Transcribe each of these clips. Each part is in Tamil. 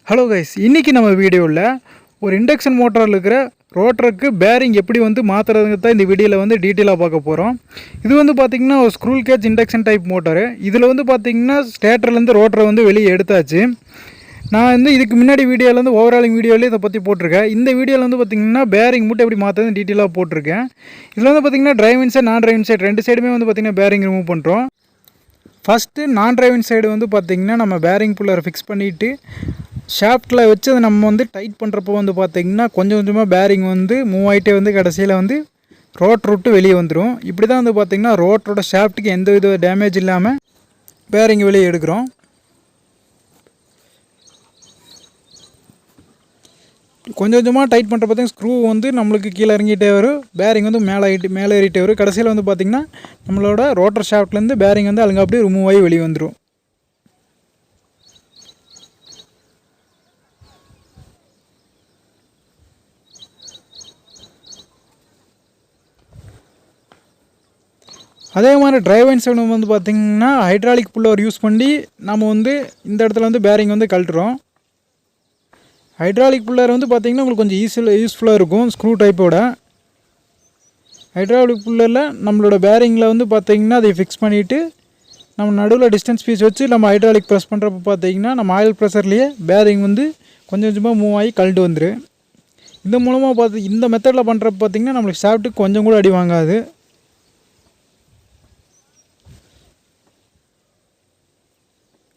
ஹலோ கைஸ், இன்றைக்கி நம்ம வீடியோவில் ஒரு இண்டக்ஷன் மோட்டரில் இருக்கிற ரோட்டருக்கு பேரிங் எப்படி மாற்றுறதுங்க தான் இந்த வீடியோவில் டீட்டெயிலாக பார்க்க போகிறோம். இது பார்த்திங்கன்னா ஒரு scroll gauge induction type motor. இதில் பார்த்திங்கன்னா ஸ்டேட்டர்லேருந்து ரோட்டரை வெளியே எடுத்தாச்சு. நான் இதுக்கு முன்னாடி வீடியோவில் ஓவராலிங் வீடியோவில் இதை பற்றி போட்டிருக்கேன். இந்த வீடியோவில் பார்த்திங்கன்னா பேரிங் மட்டும் எப்படி மாற்றுறது டீட்டெயிலாக போட்டிருக்கேன். இதில் பார்த்திங்கன்னா டிரைவிங் சைடு நான் டிரைவிங் சைடு ரெண்டு சைடுமே பார்த்திங்கன்னா பேரிங் ரிமூவ் பண்ணுறோம். ஃபஸ்ட்டு நான் டிரைவிங் சைடு பார்த்திங்கன்னா நம்ம பேரிங் புல்லரை ஃபிக்ஸ் பண்ணிவிட்டு ஷாஃப்ட்டில் வச்சு அதை நம்ம டைட் பண்ணுறப்போ பார்த்திங்கன்னா கொஞ்சம் கொஞ்சமாக பேரிங் மூவ் ஆகிட்டே கடைசியில் ரோட்டர் விட்டு வெளியே வந்துடும். இப்படி தான் பார்த்திங்கன்னா ரோட்டரோட ஷாஃப்ட்டுக்கு எந்த வித டேமேஜ் இல்லாமல் பேரிங் வெளியே எடுக்கிறோம். கொஞ்சம் கொஞ்சமாக டைட் பண்ணுற பார்த்திங்கன்னா ஸ்க்ரூ நம்மளுக்கு கீழே இறங்கிட்டே வரும், பேரிங் மேலே ஏறிட்டே வரும். கடைசியில் பார்த்திங்கன்னா நம்மளோட ரோட்டர் ஷாஃப்ட்லேருந்து பேரிங் அங்கே அப்படியே ரிமூவ் ஆகி வெளியே வந்துடும். அதே மாதிரி டிரைவிங் சைடு பார்த்திங்கன்னா ஹைட்ராலிக் புல்லர் யூஸ் பண்ணி நம்ம இந்த இடத்துல பேரிங் கழட்டுறோம். ஹைட்ராலிக் புல்லர் பார்த்திங்கன்னா உங்களுக்கு கொஞ்சம் யூஸ்ஃபுல்லாக இருக்கும். ஸ்க்ரூ டைப்போட ஹைட்ராலிக் புல்லரில் நம்மளோட பேரிங்கில் பார்த்திங்கன்னா அதை ஃபிக்ஸ் பண்ணிவிட்டு நம்ம நடுவில் டிஸ்டன்ஸ் பீஸ் வச்சு நம்ம ஹைட்ராலிக் ப்ரெஸ் பண்ணுறப்ப பார்த்திங்கன்னா நம்ம ஆயில் ப்ரெஷர்லேயே பேரிங் கொஞ்சம் கொஞ்சமாக மூவ் ஆகி கழட்டு வந்துடும். இந்த மூலமாக இந்த மெத்தடில் பண்ணுறப்ப பார்த்திங்கன்னா நம்மளுக்கு ஷாஃப்ட்டுக்கு கொஞ்சம் கூட அடி வாங்காது.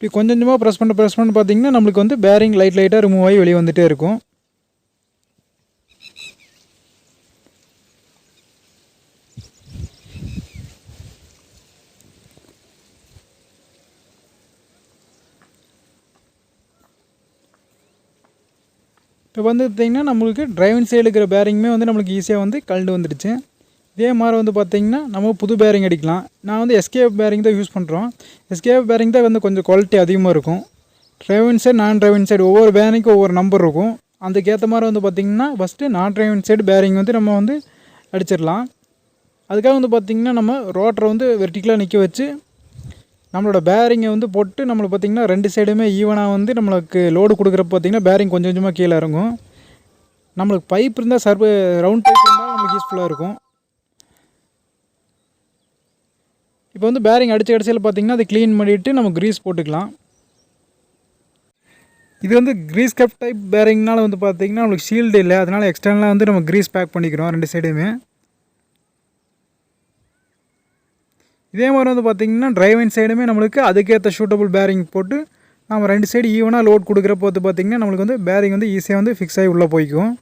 இப்படி கொஞ்சம் கொஞ்சமாக ப்ரெஸ் பண்ண பார்த்திங்கன்னா நம்மளுக்கு பேரிங் லைட்டாக ரிமூவ் ஆகி வெளியே வந்துகிட்டே இருக்கும். இப்போ பார்த்திங்கன்னா நம்மளுக்கு டிரைவிங் சைடு இருக்கிற பேரிங்குமே நம்மளுக்கு ஈஸியாக கழண்டு வந்துடுச்சு. இதே மாதிரி பார்த்திங்கன்னா நம்ம புது பேரிங் அடிக்கலாம். நான் எஸ்கேப் பேரிங் தான் யூஸ் பண்ணுறோம். எஸ்கேப் பேரிங் தான் கொஞ்சம் குவாலிட்டி அதிகமாக இருக்கும். டிரைவிங் சைடு நான் டிரைவிங் சைடு ஒவ்வொரு பேரிங்க்கும் ஒவ்வொரு நம்பர் இருக்கும். அதுக்கேற்ற மாதிரி பார்த்திங்கன்னா ஃபஸ்ட்டு நான் டிரைவிங் சைடு பேரிங் நம்ம அடிச்சிடலாம். அதுக்காக பார்த்திங்கன்னா நம்ம ரோட்டரை வெர்டிக்கலாக நிற்க வச்சு நம்மளோட பேரிங்கை போட்டு நம்மளுக்கு பார்த்திங்கன்னா ரெண்டு சைடுமே ஈவனாக நம்மளுக்கு லோடு கொடுக்குறப்ப பார்த்திங்கன்னா பேரிங் கொஞ்சம் கொஞ்சமாக கீழே இறங்கும். நம்மளுக்கு பைப் இருந்தால் ரவுண்ட் பைப் இருந்தால் நம்மளுக்கு யூஸ்ஃபுல்லாக இருக்கும். இப்போ பேரிங் அடித்த கடைசியில் பார்த்திங்கன்னா அதை க்ளீன் பண்ணிவிட்டு நம்ம க்ரீஸ் போட்டுக்கலாம். இது க்ரீஸ் கப் டைப் பேரிங்னால பார்த்திங்கன்னா நம்மளுக்கு ஷீல்டு இல்லை, அதனால் எக்ஸ்டர்னலாக நம்ம க்ரீஸ் பேக் பண்ணிக்கிறோம் ரெண்டு சைடுமே. இதே மாதிரி பார்த்திங்கன்னா டிரைவிங் சைடுமே நம்மளுக்கு அதுக்கேற்ற சூட்டபுள் பேரிங் போட்டு நம்ம ரெண்டு சைடு ஈவனாக லோட் கொடுக்குறப்போ பார்த்திங்கன்னா நம்மளுக்கு பேரிங் ஈஸியாக ஃபிக்ஸ் ஆகி உள்ளே போய்க்கும்.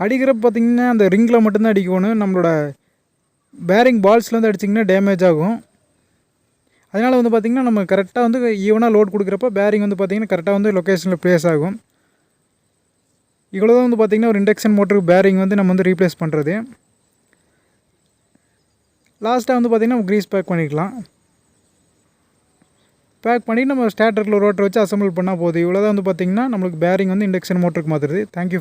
அடிக்கிறப்ப பார்த்திங்கன்னா அந்த ரிங்கில் மட்டும்தான் அடிக்கணும். நம்மளோட பேரிங் பால்ஸில் அடிச்சிங்கன்னா டேமேஜ் ஆகும். அதனால் பார்த்திங்கன்னா நம்ம கரெக்டாக ஈவனாக லோட் கொடுக்குறப்ப பேரிங் பார்த்திங்கன்னா கரெக்டாக லொக்கேஷனில் ப்ளேஸ் ஆகும். இவ்வளோ தான் பார்த்திங்கன்னா ஒரு இண்டக்ஷன் மோட்டருக்கு பேரிங் நம்ம ரீப்ளேஸ் பண்ணுறது. லாஸ்ட்டாக பார்த்திங்கன்னா நம்ம க்ரீஸ் பேக் பண்ணிக்கலாம். பேக் பண்ணி நம்ம ஸ்டார்டரில் ரோட்டர் வச்சு அசம்பிள் பண்ணால் போதும். இவ்வளோ தான் பார்த்திங்கன்னா நம்மளுக்கு பேரிங் இண்டக்ஷன் மோட்டருக்கு மாற்றுறது. தேங்க்யூ.